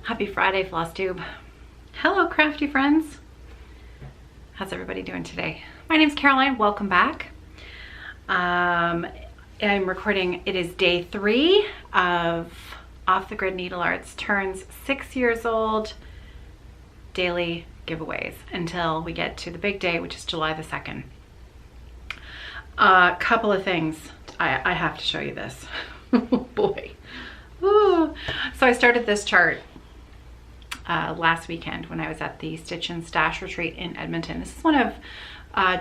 Happy Friday, FlossTube. Hello, crafty friends. How's everybody doing today? My name's Caroline. Welcome back. I'm recording. It is day 3 of Off the Grid Needlearts. Turns 6 years old. Daily giveaways until we get to the big day, which is July the 2nd. A couple of things. I have to show you this. Oh boy. Ooh. So I started this chart last weekend when I was at the Stitch and Stash retreat in Edmonton. This is one of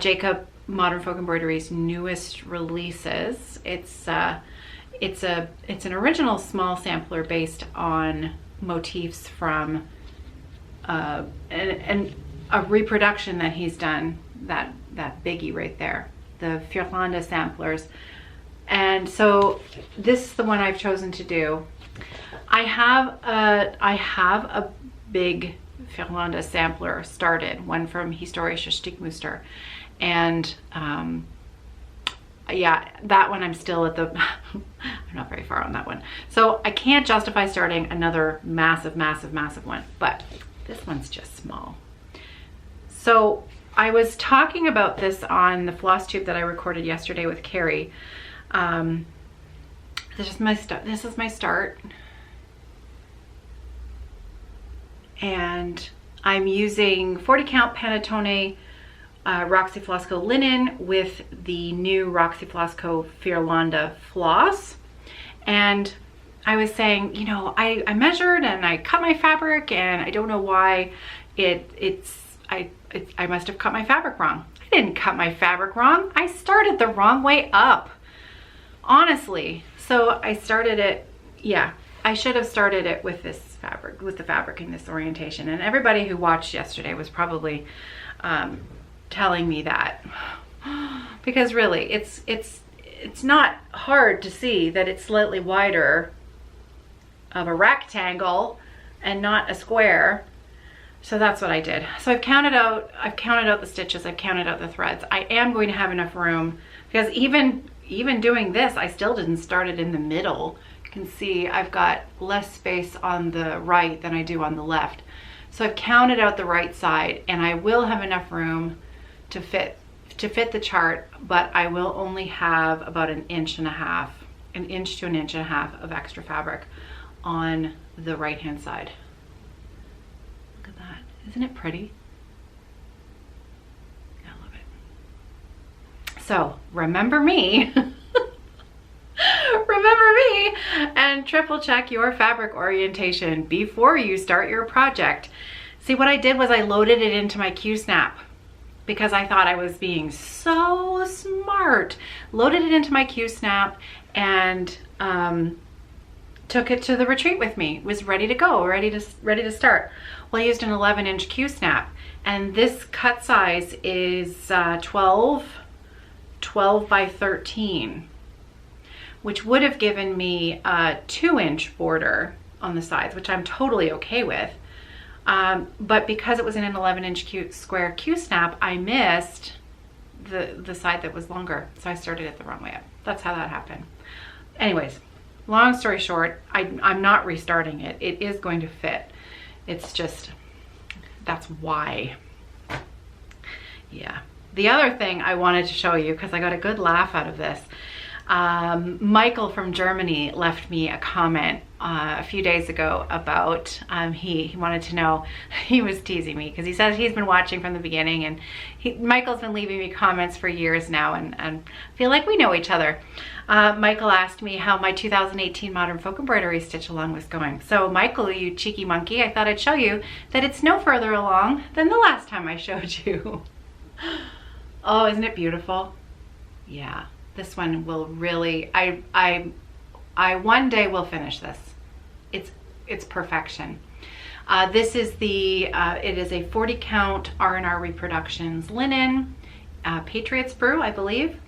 Jacob Modern Folk Embroidery's newest releases. It's an original small sampler based on motifs from a reproduction that he's done, that biggie right there, the Firlanda samplers. And so this is the one I've chosen to do. I have a big Firlanda sampler started, one from Historische Stickmuster, and yeah, that one I'm still at the I'm not very far on that one, so I can't justify starting another massive one, but this one's just small. So I was talking about this on the FlossTube that I recorded yesterday with Carrie. This is my start. And I'm using 40 count Panettone Roxy Floss Co linen with the new Roxy Floss Co Firlanda floss. And I was saying, you know, I measured and I cut my fabric, and I don't know why I must have cut my fabric wrong. I didn't cut my fabric wrong. I started the wrong way up, honestly. So I started it, yeah, I should have started it with this fabric, with the fabric in this orientation. And everybody who watched yesterday was probably telling me that, because really it's not hard to see that it's slightly wider of a rectangle and not a square. So that's what I did. So I've counted out the stitches, I've counted out the threads. I am going to have enough room, because even doing this, I still didn't start it in the middle. You can see I've got less space on the right than I do on the left. So I've counted out the right side, and I will have enough room to fit the chart, but I will only have about an inch to an inch and a half of extra fabric on the right hand side. Look at that. Isn't it pretty? I love it. So remember me. Remember me, and triple check your fabric orientation before you start your project. See, what I did was I loaded it into my Q-snap because I thought I was being so smart. Loaded it into my Q-snap and took it to the retreat with me. Was ready to go, ready to start. Well, I used an 11-inch Q-snap, and this cut size is 12 by 13. Which would have given me a 2-inch border on the sides, which I'm totally okay with. But because it was in an 11-inch square Q-snap, I missed the side that was longer. So I started it the wrong way up. That's how that happened. Anyways, long story short, I'm not restarting it. It is going to fit. It's just, that's why. Yeah. The other thing I wanted to show you, because I got a good laugh out of this, Michael from Germany left me a comment a few days ago about he wanted to know, he was teasing me because he says he's been watching from the beginning, and Michael's been leaving me comments for years now, and I feel like we know each other. Michael asked me how my 2018 Modern Folk Embroidery stitch along was going. So Michael, you cheeky monkey, I thought I'd show you that it's no further along than the last time I showed you. Oh, isn't it beautiful? Yeah. This one will really, I one day will finish this. It's perfection. This is it is a 40 count R&R Reproductions linen, Patriot's Brew, I believe.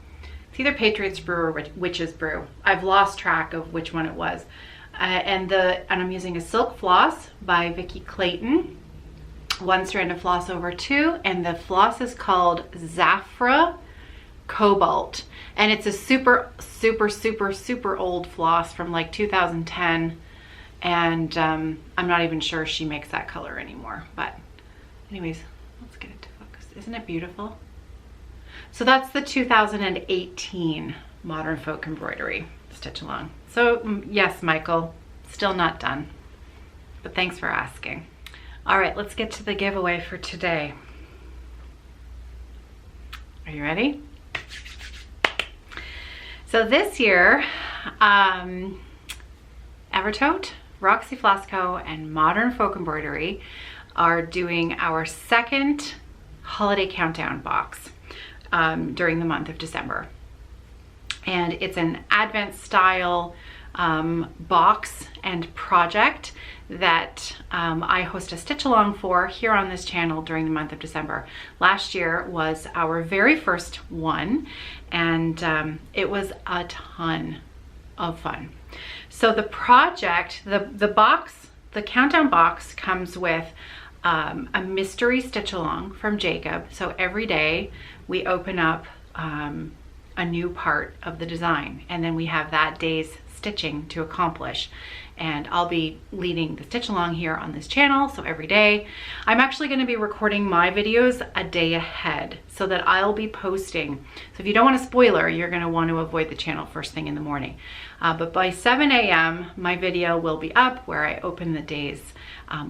It's either Patriot's Brew or Witch's Brew. I've lost track of which one it was. And I'm using a silk floss by Vicki Clayton, 1 strand of floss over 2, and the floss is called Zafra Cobalt, and it's a super old floss from like 2010, And I'm not even sure she makes that color anymore. But anyways, let's get it to focus. Isn't it beautiful? So that's the 2018 Modern Folk Embroidery stitch along. So yes, Michael, still not done, but thanks for asking. All right, let's get to the giveaway for today. Are you ready? So this year, Evertote, Roxy Floss Co, and Modern Folk Embroidery are doing our second holiday countdown box during the month of December. And it's an Advent style box and project that I host a stitch along for here on this channel during the month of December. Last year was our very first one, and it was a ton of fun. So the project, the box, the countdown box comes with a mystery stitch along from Jacob. So every day we open up a new part of the design, and then we have that day's stitching to accomplish. And I'll be leading the stitch along here on this channel. So every day I'm actually going to be recording my videos a day ahead so that I'll be posting. So if you don't want a spoiler, you're going to want to avoid the channel first thing in the morning. But by 7 a.m. my video will be up where I open the day's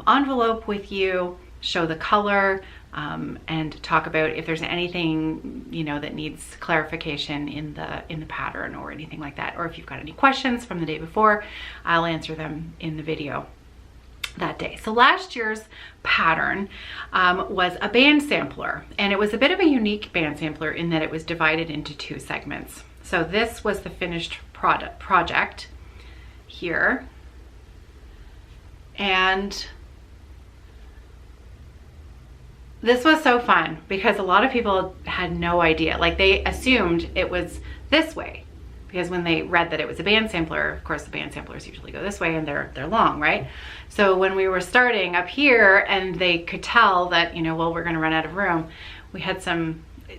envelope with you, show the color, and talk about if there's anything, you know, that needs clarification in the pattern or anything like that. Or if you've got any questions from the day before, I'll answer them in the video that day. So last year's pattern was a band sampler, and it was a bit of a unique band sampler in that it was divided into two segments. So this was the finished project here, and this was so fun because a lot of people had no idea. Like, they assumed it was this way because when they read that it was a band sampler, of course the band samplers usually go this way and they're long, right? So when we were starting up here and they could tell that, you know, well, we're gonna run out of room, we had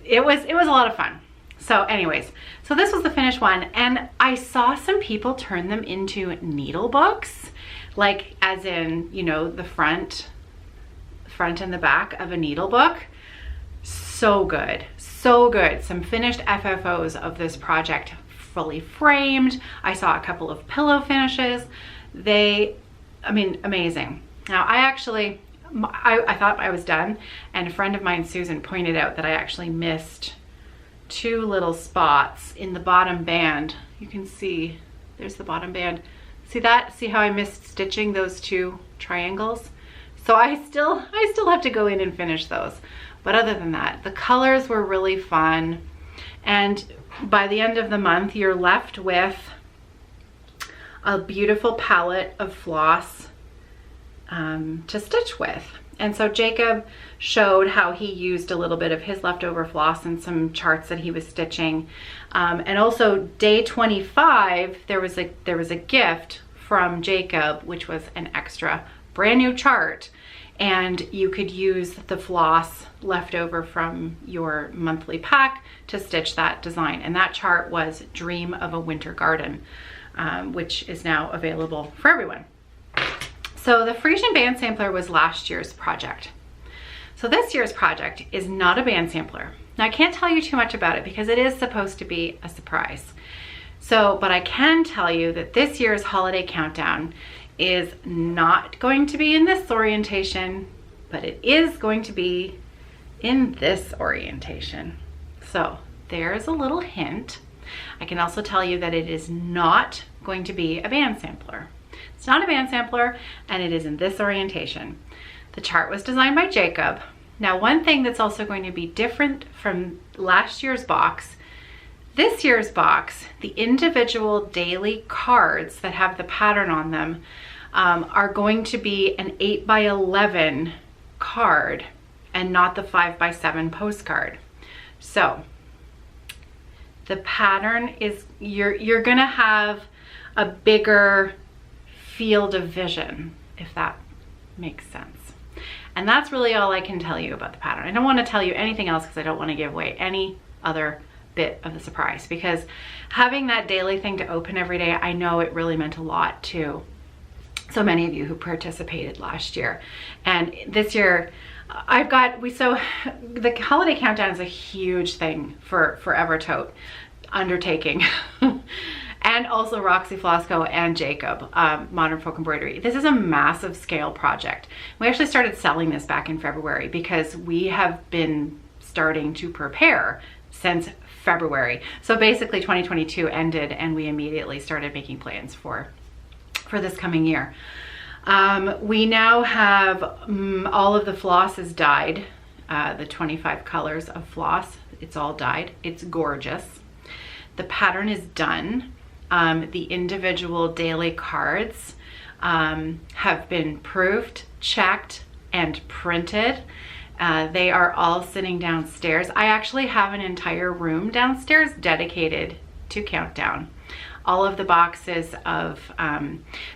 it was a lot of fun. So anyways, so this was the finished one, and I saw some people turn them into needle books, like as in, you know, the front and the back of a needle book. So good, so good. Some finished FFOs of this project, fully framed. I saw a couple of pillow finishes. I mean, amazing. Now I thought I was done, and a friend of mine, Susan, pointed out that I actually missed two little spots in the bottom band. You can see there's the bottom band. See that? See how I missed stitching those two triangles? So I still have to go in and finish those. But other than that, the colors were really fun. And by the end of the month, you're left with a beautiful palette of floss to stitch with. And so Jacob showed how he used a little bit of his leftover floss and some charts that he was stitching. And also day 25, there was a gift from Jacob, which was an extra brand new chart, and you could use the floss left over from your monthly pack to stitch that design. And that chart was Dream of a Winter Garden, which is now available for everyone. So the Frisian band sampler was last year's project. So this year's project is not a band sampler. Now I can't tell you too much about it because it is supposed to be a surprise. So, but I can tell you that this year's holiday countdown is not going to be in this orientation, but it is going to be in this orientation. So there's a little hint. I can also tell you that it is not going to be a band sampler. It's not a band sampler, and it is in this orientation. The chart was designed by Jacob. Now, one thing that's also going to be different from last year's box, this year's box, the individual daily cards that have the pattern on them are going to be an 8x11 card and not the 5x7 postcard. So the pattern is, you're gonna have a bigger field of vision, if that makes sense. And that's really all I can tell you about the pattern. I don't want to tell you anything else because I don't want to give away any other bit of the surprise, because having that daily thing to open every day, I know it really meant a lot too. so many of you who participated last year. And this year, so the holiday countdown is a huge thing for Evertote undertaking. And also Roxy Floss Co and Jacob, Modern Folk Embroidery. This is a massive scale project. We actually started selling this back in February because we have been starting to prepare since February. So basically 2022 ended and we immediately started making plans for this coming year. We now have all of the floss is dyed, the 25 colors of floss. It's all dyed. It's gorgeous. The pattern is done. The individual daily cards have been proofed, checked, and printed. They are all sitting downstairs. I actually have an entire room downstairs dedicated to Countdown. All of the boxes of,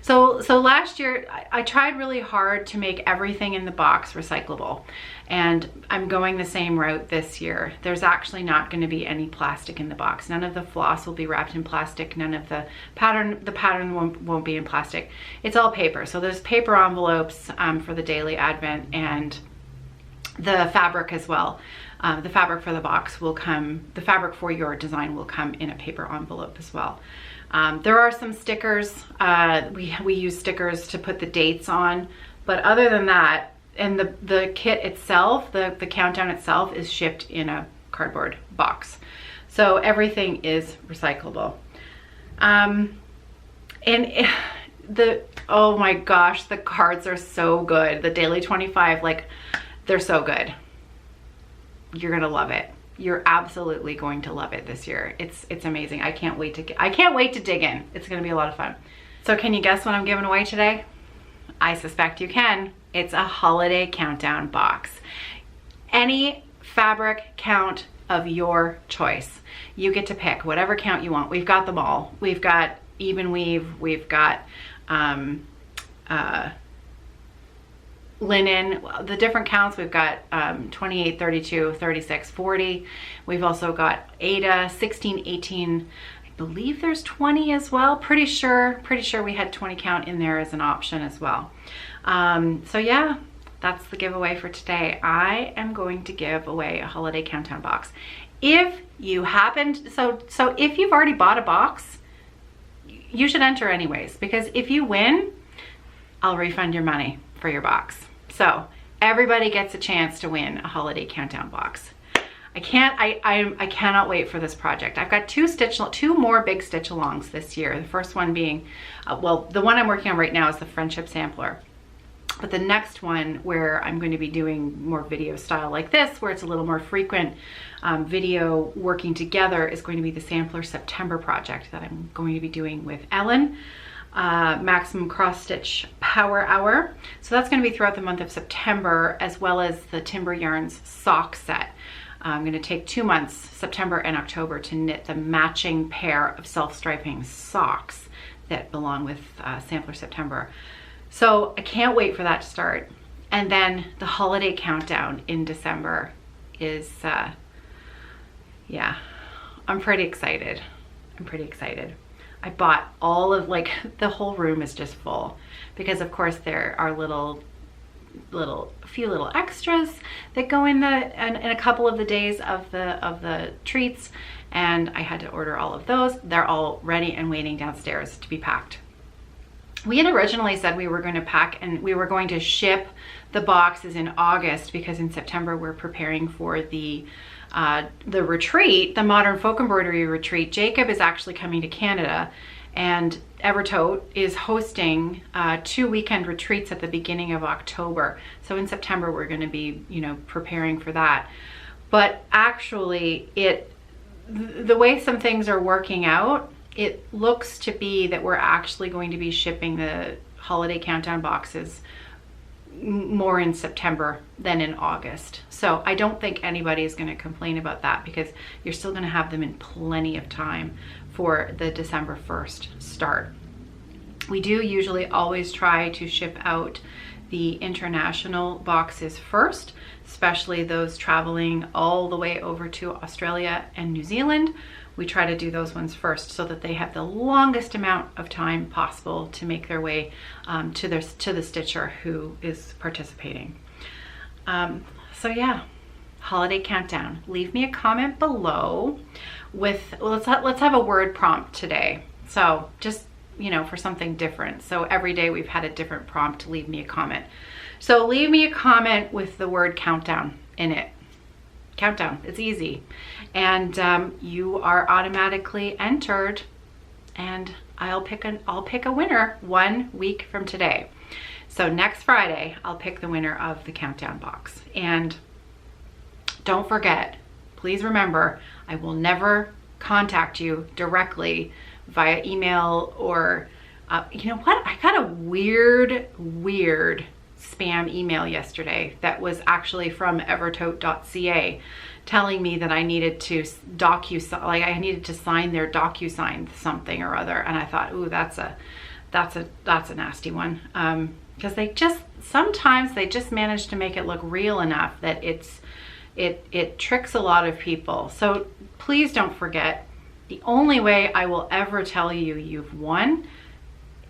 so last year I tried really hard to make everything in the box recyclable, and I'm going the same route this year. There's actually not going to be any plastic in the box. None of the floss will be wrapped in plastic. None of the pattern won't be in plastic. It's all paper. So there's paper envelopes for the daily advent, and the fabric as well. The fabric for the box will come, the fabric for your design will come in a paper envelope as well. There are some stickers. We use stickers to put the dates on, but other than that, and the kit itself, the countdown itself is shipped in a cardboard box. So everything is recyclable. Oh my gosh, the cards are so good. The Daily 25, like, they're so good. You're gonna love it. You're absolutely going to love it this year. It's amazing. I can't wait to dig in. It's gonna be a lot of fun. So can you guess what I'm giving away today? I suspect you can. It's a holiday countdown box. Any fabric count of your choice. You get to pick whatever count you want. We've got them all. We've got even weave, we've got linen, the different counts. We've got 28, 32, 36, 40. We've also got Aida, 16, 18. I believe there's 20 as well. Pretty sure we had 20 count in there as an option as well. So yeah, that's the giveaway for today. I am going to give away a holiday countdown box. If you happened, so if you've already bought a box, you should enter anyways, because if you win, I'll refund your money for your box. So everybody gets a chance to win a holiday countdown box. I cannot wait for this project. I've got two more big stitch alongs this year. The first one being, well, the one I'm working on right now is the Friendship Sampler. But the next one, where I'm going to be doing more video style like this, where it's a little more frequent video working together, is going to be the Sampler September project that I'm going to be doing with Ellen. Maximum Cross Stitch Power Hour. So that's going to be throughout the month of September, as well as the Timber Yarns sock set. I'm going to take 2 months, September and October, to knit the matching pair of self-striping socks that belong with Sampler September. So I can't wait for that to start. And then the holiday countdown in December is, yeah, I'm pretty excited. I bought all of, like, the whole room is just full, because of course there are few little extras that go in a couple of the days of the treats, and I had to order all of those. They're all ready and waiting downstairs to be packed. We had originally said we were going to pack and we were going to ship the boxes in August, because in September we're preparing for the retreat, the Modern Folk Embroidery retreat. Jacob is actually coming to Canada, and Evertote is hosting 2 weekend retreats at the beginning of October. So in September we're going to be, you know, preparing for that. But actually, the way some things are working out, it looks to be that we're actually going to be shipping the holiday countdown boxes more in September than in August. So I don't think anybody is going to complain about that, because you're still going to have them in plenty of time for the December 1st start. We do usually always try to ship out the international boxes first, especially those traveling all the way over to Australia and New Zealand. we try to do those ones first so that they have the longest amount of time possible to make their way to the stitcher who is participating. So yeah, holiday countdown. Leave me a comment below with, let's have a word prompt today. So just, you know, for something different. So every day we've had a different prompt to leave me a comment. So leave me a comment with the word countdown in it. Countdown, it's easy. And you are automatically entered, and I'll pick a winner 1 week from today. So next Friday, I'll pick the winner of the countdown box. And don't forget, please remember, I will never contact you directly via email or, you know what? I got a weird spam email yesterday that was actually from Evertote.ca telling me that I needed to I needed to sign their DocuSign something or other. And I thought, ooh, that's a nasty one. Because sometimes they just manage to make it look real enough that it tricks a lot of people. So please don't forget, the only way I will ever tell you you've won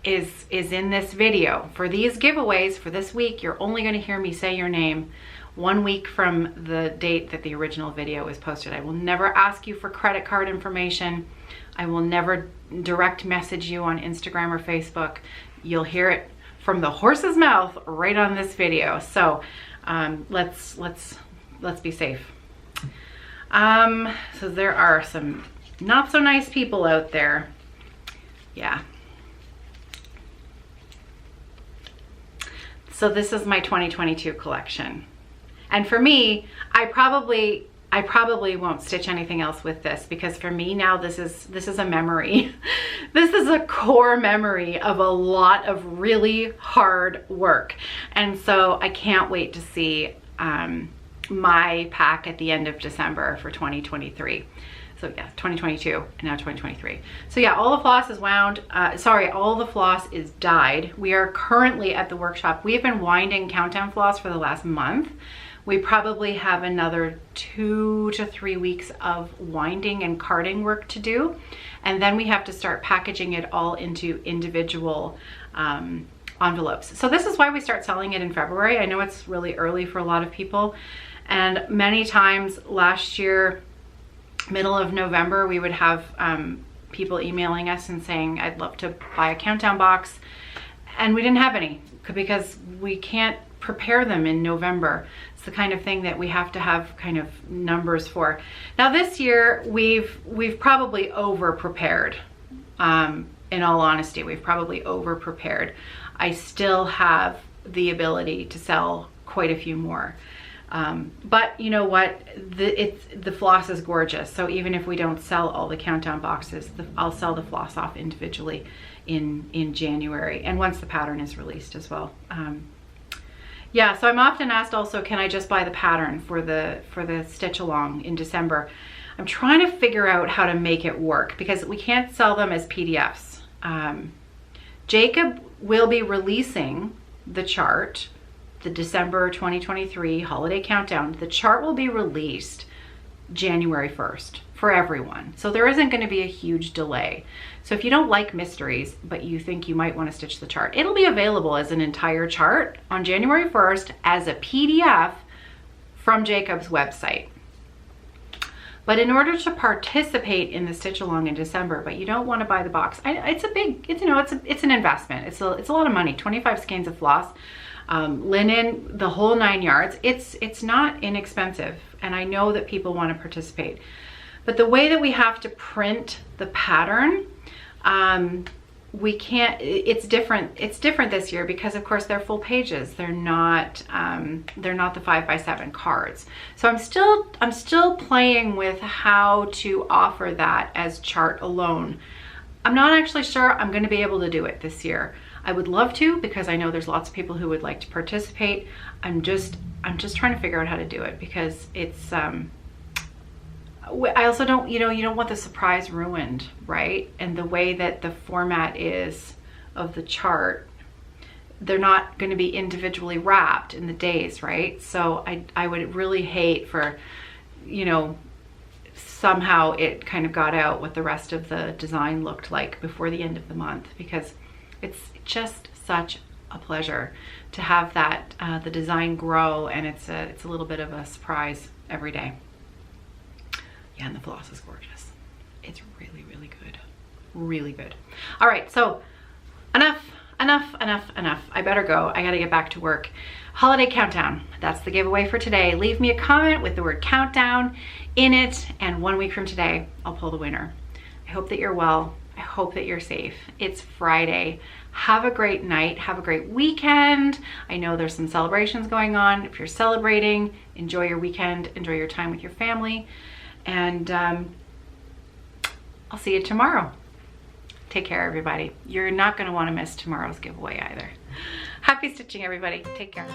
is in this video. For these giveaways for this week, you're only going to hear me say your name 1 week from the date that the original video is posted. I will never ask you for credit card information. I will never direct message you on Instagram or Facebook. You'll hear it from the horse's mouth right on this video. So let's be safe. So there are some not so nice people out there. Yeah. So this is my 2022 collection. And for me, I probably won't stitch anything else with this, because for me now, this is a memory. This is a core memory of a lot of really hard work. And so I can't wait to see my pack at the end of December for 2023. So yeah, 2022 and now 2023. So yeah, all the floss is wound. All the floss is dyed. We are currently at the workshop. We have been winding countdown floss for the last month. We probably have another 2 to 3 weeks of winding and carding work to do. And then we have to start packaging it all into individual envelopes. So this is why we start selling it in February. I know it's really early for a lot of people. And many times last year, middle of November, we would have people emailing us and saying, I'd love to buy a countdown box. And we didn't have any because we can't prepare them in November. It's the kind of thing that we have to have kind of numbers for. Now this year, we've probably over prepared. In all honesty, we've probably over prepared. I still have the ability to sell quite a few more. But you know what, the floss is gorgeous. So even if we don't sell all the countdown boxes, I'll sell the floss off individually in January, and once the pattern is released as well. Yeah, so I'm often asked also, can I just buy the pattern for the stitch along in December? I'm trying to figure out how to make it work, because we can't sell them as PDFs. Jacob will be releasing the chart, the December 2023 holiday countdown. The chart will be released January 1st for everyone. So there isn't going to be a huge delay. So if you don't like mysteries, but you think you might want to stitch the chart, it'll be available as an entire chart on January 1st as a PDF from Jacob's website. But in order to participate in the stitch along in December, but you don't want to buy the box, it's an investment. It's a lot of money. 25 skeins of floss, linen, the whole 9 yards. It's not inexpensive, and I know that people want to participate. But the way that we have to print the pattern, we can't. It's different this year because, of course, they're full pages. They're not the 5x7 cards. So I'm still playing with how to offer that as chart alone. I'm not actually sure I'm going to be able to do it this year. I would love to, because I know there's lots of people who would like to participate. I'm just trying to figure out how to do it, because it's I also don't, you don't want the surprise ruined, right? And the way that the format is of the chart, they're not going to be individually wrapped in the days, right? So I would really hate for, somehow it kind of got out what the rest of the design looked like before the end of the month, because it's just such a pleasure to have that the design grow, and it's a little bit of a surprise every day. Yeah, and the floss is gorgeous. It's really, really good. Really good. All right, so enough. I better go. I gotta get back to work. Holiday countdown. That's the giveaway for today. Leave me a comment with the word countdown in it, and 1 week from today, I'll pull the winner. I hope that you're well. I hope that you're safe. It's Friday. Have a great night. Have a great weekend. I know there's some celebrations going on. If you're celebrating, enjoy your weekend. Enjoy your time with your family. And I'll see you tomorrow. Take care, everybody. You're not going to want to miss tomorrow's giveaway either. Happy stitching, everybody. Take care.